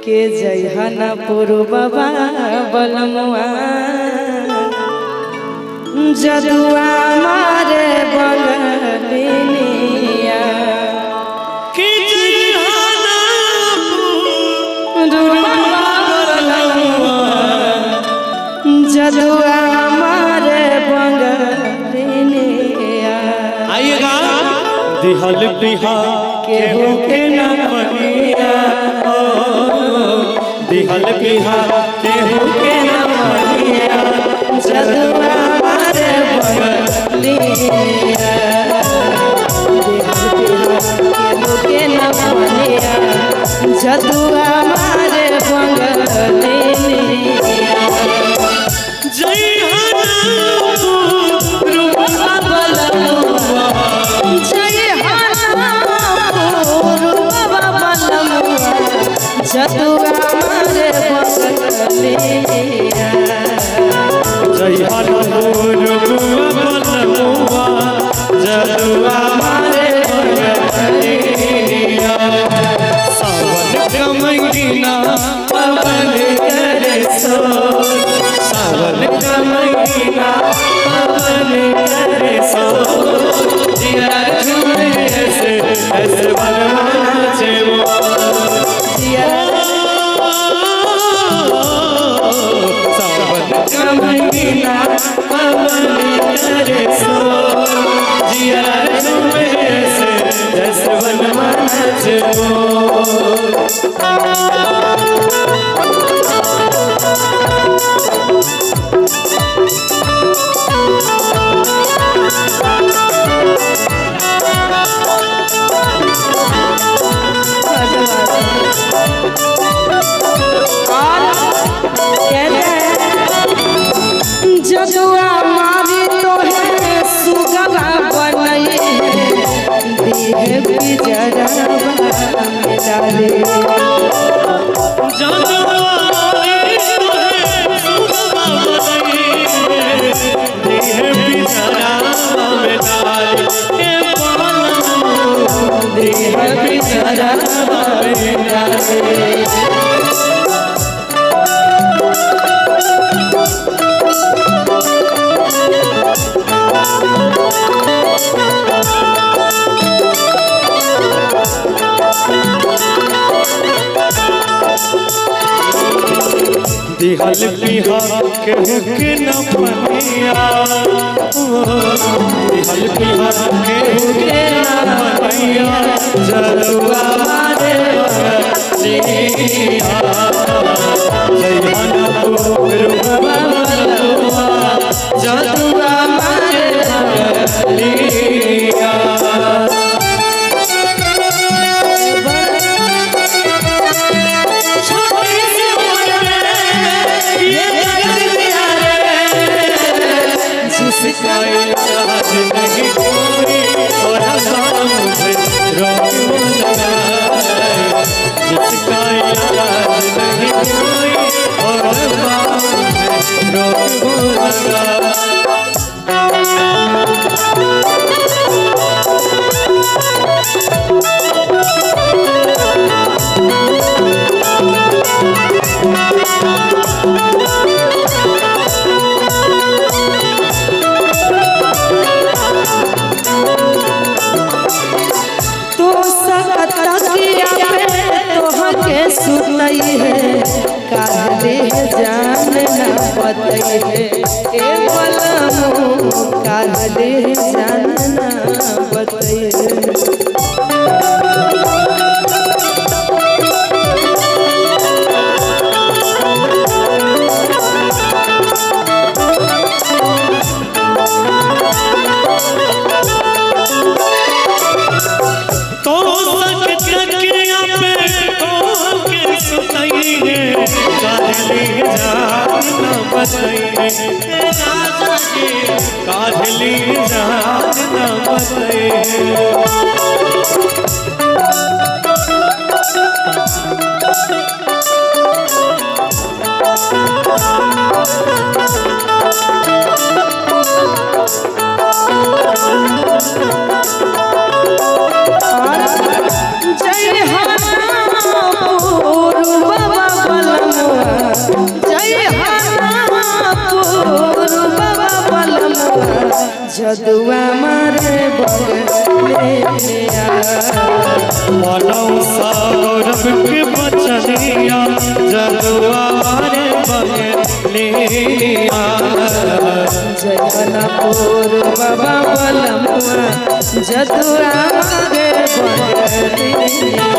के जयहनपुर बाबा बलमुआ जदुआ मारे बंगलिया के जदुआ मारे बंगलिया। आइएगा दिहल बिहार केहू के न मनिया दिहल बिहार केहू के न मनिया जदुआ मारे बंगलिया केहू के न मनिया जदुआ मारे बंगलिया। जदुआ मारे बंगलिया जदुआ मारे बंगलिया सावन कमंगिना पवन करे सो सावन कमंगिना पवन करे सो जिया झूमे ऐसे ऐसे बनवाना चेवो कमंगिना पवन करे सो जिया झूमे ऐसे जैसे बनवाना चेवो। जदुआ मारी तो है सुगवा बनई देह बिजरवा में डाले जदुआ मारी तो है सुगवा बनई देह बिजरवा में डाले देह बिजरवा में डाले। दिहल बिहार केहू के न मनिया दिहल बिहार केहू के न मनिया जदुआ मारे बंगलिया जयहनपुर बाबा बलमुआ जदुआ मारे बंगलिया। जिसका इलाज नहीं कोई और मुझे रोक लगा जिसका इलाज नहीं कोई और मुझे रोक लगा। सुनई है काहे जान न बतई है ए बलमु काहे जान न बतई है। काढ़ली जान न बतई जय हनुमान जदुआ मारे बगलिया मानव सौरभ के बचनिया जदुआ मारे बगलिया जगन्नापुर बाबा बलमुआ जदुआ मारे बगलिया